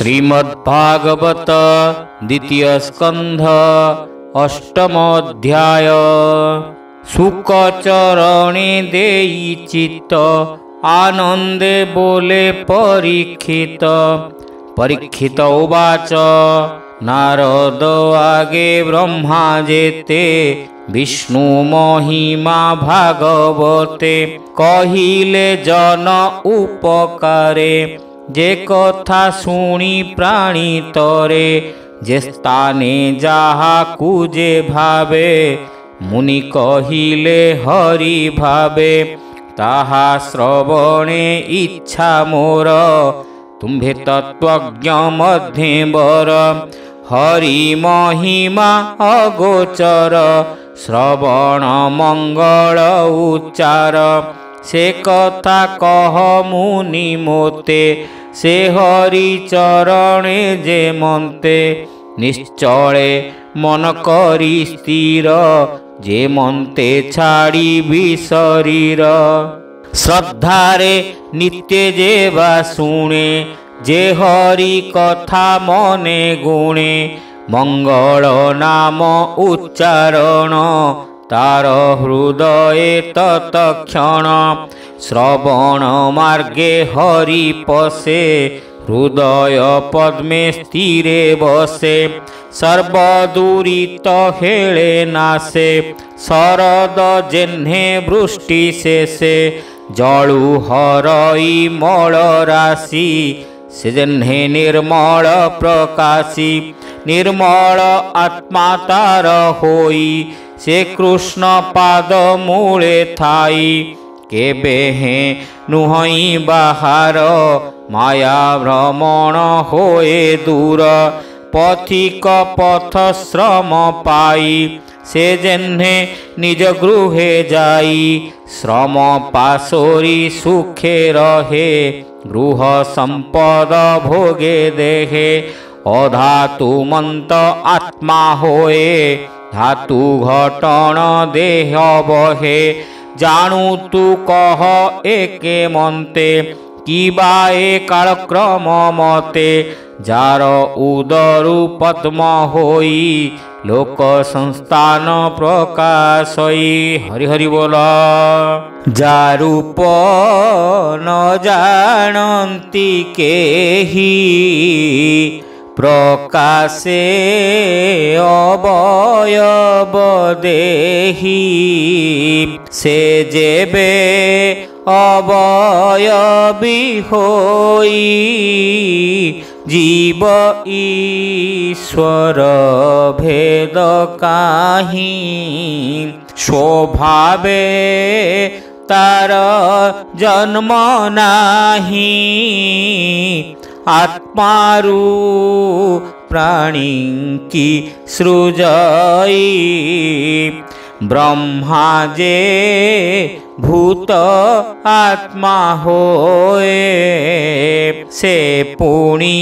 श्रीमद्भागवत द्वितीय स्कंध अष्टम अध्याय। शुकचरणे देई चित्त आनंदे बोले परीक्षित। परीक्षित उवाच नारद आगे ब्रह्मा जेते विष्णु महिमा भागवते। कहिले जन उपकारे जे कथा शुणी प्राणी तरे। जे स्थाने जहा कुजे भावे मुनि कहिले हरि भावे। ताहा श्रवणे इच्छा मोर तुम्भे तत्वज्ञ मध्ये बर। हरि महिमा अगोचर श्रवण मंगल उच्चार। से कथा कह मुनि मोते से हरि चरणे जे मन्ते। निश्चले मन करी स्थिर जे मन्ते छाड़ी शरीर। श्रद्धारे नित्य जे बा शुणे जे हरि कथा मने गुणे। मंगल नाम उच्चारण तार हृदय तत्क्षण। श्रवण मार्गे हरि पसे हृदय पद्मे स्थिरे बसे। सर्वदुरित हेले नासे शरद जेह्ने वृष्टि शेषे। जलु हरई मल राशि से जेह्ने निर्मल प्रकाशी। निर्मल आत्मा तार होई से कृष्ण पाद मूले थाई। केबे हे नुहई बाहार माया भ्रमण होए दूर। पथिक पथ श्रम पाई से जेह्ने निज गृहे जाई। श्रम पाशोरी सुखे रहे गृह संपद भोगे देहे। अधातु मंत आत्मा होए धातु घटन देह बहे। जानू तू कह एके मन्ते किबा ए कालक्रम मते। जार उदरु पद्म होई लोक संस्थान प्रकाशई। हरि हरि बोल। जारूप न जानन्ति केहि प्रकाशे अवयव देहि। से जेबे अवयवी होई जीव ईश्वर भेद काहि। स्वभावे तार जन्म नाही आत्मारु प्राणी की सृजई। ब्रह्मा जे भूत आत्मा होए से पुणी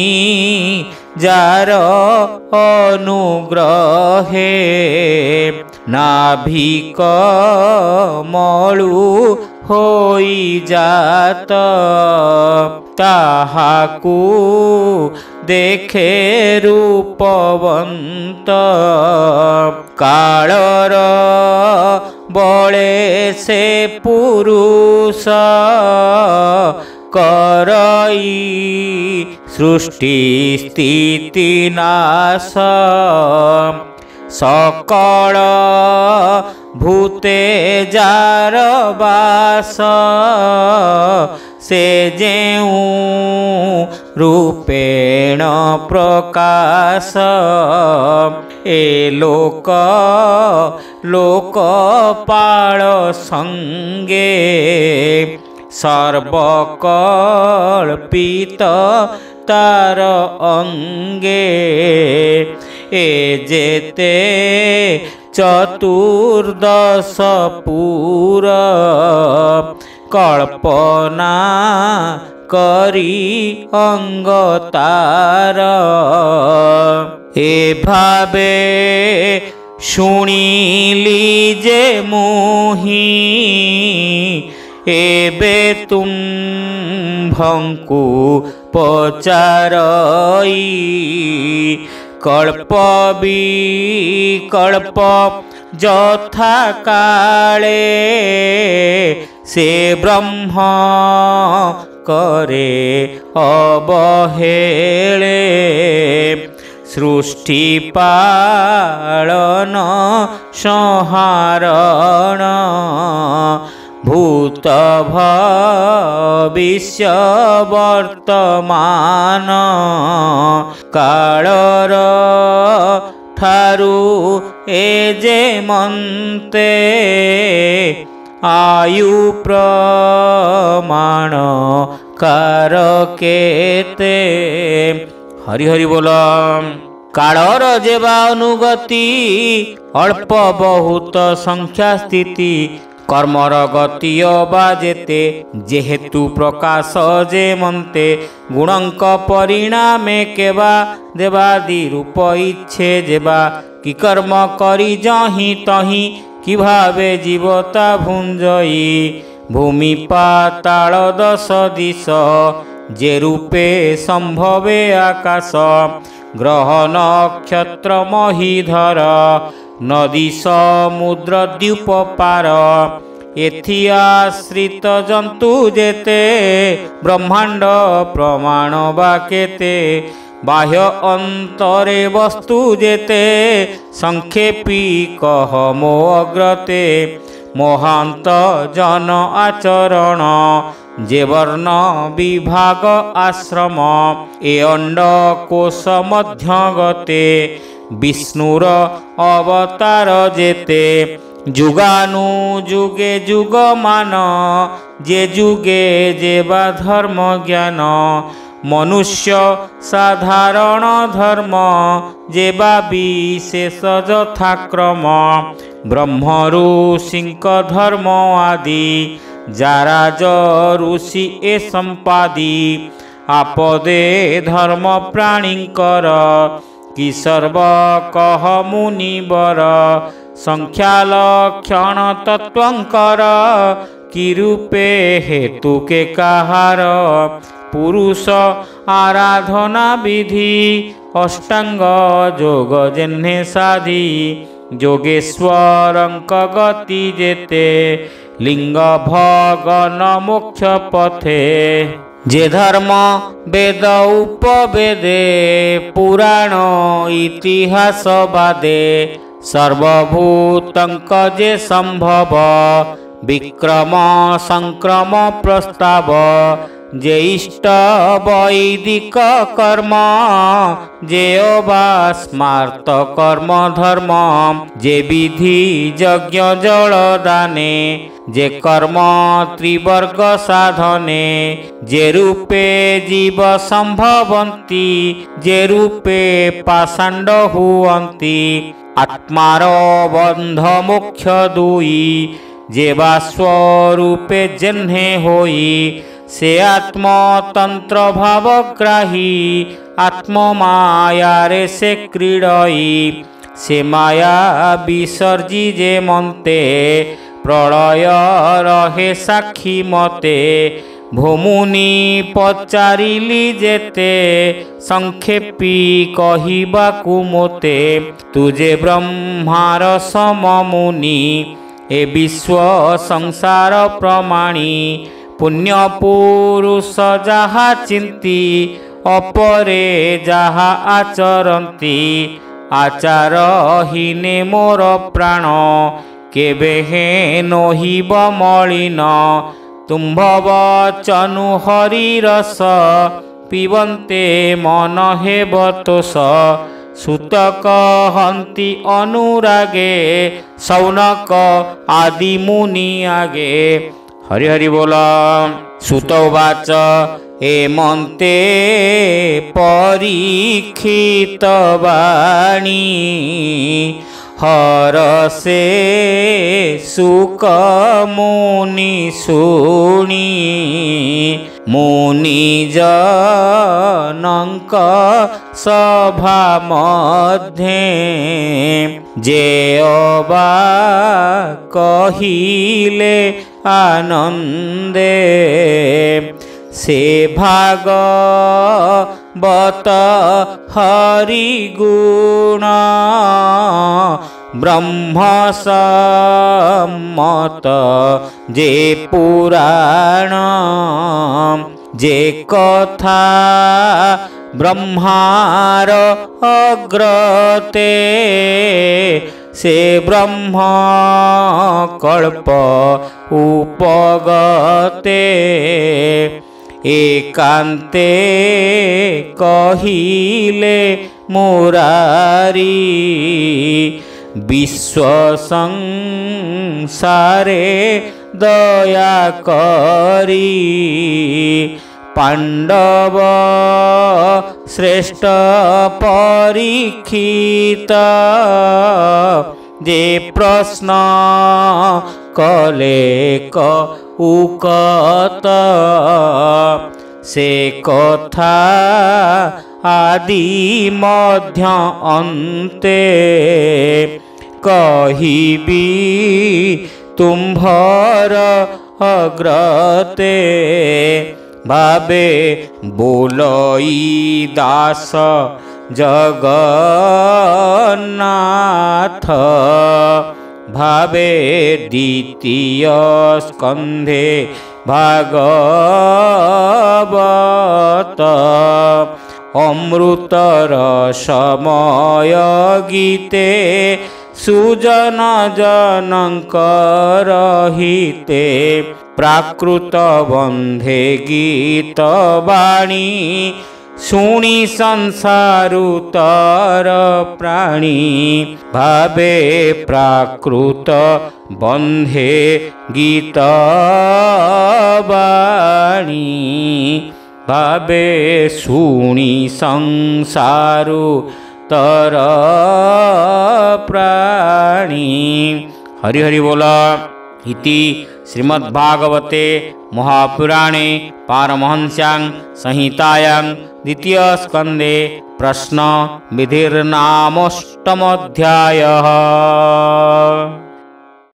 जार अनुग्रहे। नाभिक मलु होई जात ताहाकु देखे रूपवंत। कालर बळे से पुरुष करई सृष्टि स्थिति नाश। सकल भूते जार बास से जेऊ रूपेण प्रकाश। ए लोक लोकपाल संगे सर्वकल्पित तार अंगे। ए जेते चतुर्दश पुर कल्पना करी अंगतार। ए भावे शुणिली जे मोही एबे तुम्भंकु ପଚାରଇ କଳ୍ପ ବିକଳ୍ପ ଯଥା କାଳେ ସେ ବ୍ରହ୍ମ କରେ ଅବହେଳେ ସୃଷ୍ଟି ପାଳନ ସଂହାରଣ ଭୂତ ଭବିଷ୍ୟ ବର୍ତ୍ତମାନ କାଳର ଠାରୁ ଏ ଯେ ମନ୍ତେ ଆୟୁ ପ୍ରମାଣ କାର କେତେ। ହରି ହରି ବୋଲ। କାଳର ଯେବା ଅନୁଗତି ଅଳ୍ପ ବହୁତ ସଂଖ୍ୟା ସ୍ଥିତି କର୍ମର ଗତି ଅବା ଯେତେ ଯେହେତୁ ପ୍ରକାଶ ଯେ ମନ୍ତେ ଗୁଣଙ୍କ ପରିଣାମେ କେବା ଦେବାଦି ରୂପ ଇଚ୍ଛେ ଯେବା କି କର୍ମ କରି ଯହିଁ ତହିଁ କି ଭାବେ ଜୀବତା ଭୁଞ୍ଜଇ ଭୂମି ପାତାଳ ଦଶ ଦିଶ ଯେ ରୂପେ ସମ୍ଭବେ ଆକାଶ ଗ୍ରହ ନକ୍ଷତ୍ର ମହିଧର ନଦୀ ସମୁଦ୍ର ଦ୍ୱୀପ ପାର ଏଥି ଆଶ୍ରିତ ଜନ୍ତୁ ଯେତେ ବ୍ରହ୍ମାଣ୍ଡ ପ୍ରମାଣ ବା କେତେ ବାହ୍ୟ ଅନ୍ତରେ ବସ୍ତୁ ଯେତେ ସଂକ୍ଷେପୀ କହ ମୋ ଅଗ୍ରତେ ମହାନ୍ତ ଜନ ଆଚରଣ ଯେ ବର୍ଣ୍ଣ ବିଭାଗ ଆଶ୍ରମ ଏ ଅଣ୍ଡ କୋଶ ମଧ୍ୟଗତେ ବିଷ୍ଣୁର ଅବତାର ଯେତେ ଯୁଗାନୁ ଯୁଗେ ଯୁଗମାନ ଯେ ଯୁଗେ ଯେବା ଧର୍ମ ଜ୍ଞାନ ମନୁଷ୍ୟ ସାଧାରଣ ଧର୍ମ ଯେବା ବିଶେଷ ଯଥାକ୍ରମ ବ୍ରହ୍ମ ଋଷିଙ୍କ ଧର୍ମ ଆଦି ଯାରାଜ ଋଷି ଏ ସମ୍ପାଦି ଆପଦେ ଧର୍ମ ପ୍ରାଣୀଙ୍କର କି ସର୍ବ କହ ମୁନିବର ସଂଖ୍ୟା ଲକ୍ଷଣ ତତ୍ୱଙ୍କର କି ରୂପେ ହେତୁ କେ କାହାର ପୁରୁଷ ଆରାଧନା ବିଧି ଅଷ୍ଟାଙ୍ଗ ଯୋଗ ଯେହ୍ନେ ସାଧି ଯୋଗେଶ୍ୱରଙ୍କ ଗତି ଯେତେ ଲିଙ୍ଗ ଭଗନ ମୋକ୍ଷ ପଥେ ଯେ ଧର୍ମ ବେଦ ଉପବେଦେ ପୁରାଣ ଇତିହାସ ବାଦେ ସର୍ବଭୂତଙ୍କ ଯେ ସମ୍ଭବ ବିକ୍ରମ ସଂକ୍ରମ ପ୍ରସ୍ତାବ ଯେ ଇଷ୍ଟ ବୈଦିକ କର୍ମ ଯେ ଅବା ସ୍ମାର୍ତ କର୍ମ ଧର୍ମ ଯେ ବିଧି ଯଜ୍ଞ ଜଳ ଦାନେ ଯେ କର୍ମ ତ୍ରିବର୍ଗ ସାଧନେ ଯେ ରୂପେ ଜୀବ ସମ୍ଭବନ୍ତି ଯେ ରୂପେ ପାଷାଣ୍ଡ ହୁଅନ୍ତି ଆତ୍ମାର ବନ୍ଧ ମୋକ୍ଷ ଦୁଇ ଯେ ବା ସ୍ୱରୂପେ ଯେହ୍ନେ ହୋଇ ସେ ଆତ୍ମତନ୍ତ୍ର ଭାବଗ୍ରାହୀ ଆତ୍ମ ମାୟାରେ ସେ କ୍ରୀଡ଼ଇ ସେ ମାୟା ବିସର୍ଜି ଯେ ମନ୍ତେ ପ୍ରଳୟ ରହେ ସାକ୍ଷୀ ମତେ ଭୂମୁନି ପଚାରିଲି ଯେତେ ସଂକ୍ଷେପୀ କହିବାକୁ ମୋତେ ତୁଜେ ବ୍ରହ୍ମାର ସମମୁନି ଏ ବିଶ୍ୱ ସଂସାର ପ୍ରମାଣୀ ପୁଣ୍ୟ ପୁରୁଷ ଯାହା ଚିନ୍ତି ଅପରେ ଯାହା ଆଚରନ୍ତି ଆଚାରହୀନେ ମୋର ପ୍ରାଣ କେବେ ହେ ନହିବ ମଳିନ ତୁମ୍ଭ ବଚନୁ ହରିରସ ପିବନ୍ତେ ମନ ହେବ ତୋଷ ସୁତ କହନ୍ତି ଅନୁରାଗେ ସୌନକ ଆଦି ମୁନି ଆଗେ। ହରି ହରି ବୋଲ। ସୁତ ଉବାଚ ଏ ମନ୍ତେ ପରୀକ୍ଷିତ ବାଣୀ ହରସେ ସୁକ ମୁନି ଶୁଣି ମୁନି ଜନଙ୍କ ସଭା ମଧ୍ୟେ ଯେ ଅବା କହିଲେ ଆନନ୍ଦେ से भागवत हरिगुण ब्रह्म सम्मत जे पुराण जे कथा ब्रह्मार अग्रते से ब्रह्म कल्प उपगते एकांते कहिले मुरारी विश्व संसारे दया करी पांडव श्रेष्ठ परीक्षित जे प्रश्न कले उकत से कथा आदि मध्य अन्ते कहिबी तुम्भर अग्रते भावे बोलई दास जगन्नाथ भावे द्वितीय स्कंधे भागवत अमृतर समय गीते सुजन जनकर हिते प्राकृत बंधे गीत वाणी शुणी संसारुतर प्राणी भावे प्राकृत बंधे गीत वाणी भावे शुणी संसारु तर प्राणी। हरि हरि बोला। इति श्रीमद्भागवते महापुराणे पारमहंस्यां संहितायां द्वितीय स्कंदे प्रश्न विधिर्नामोष्टमोऽध्यायः।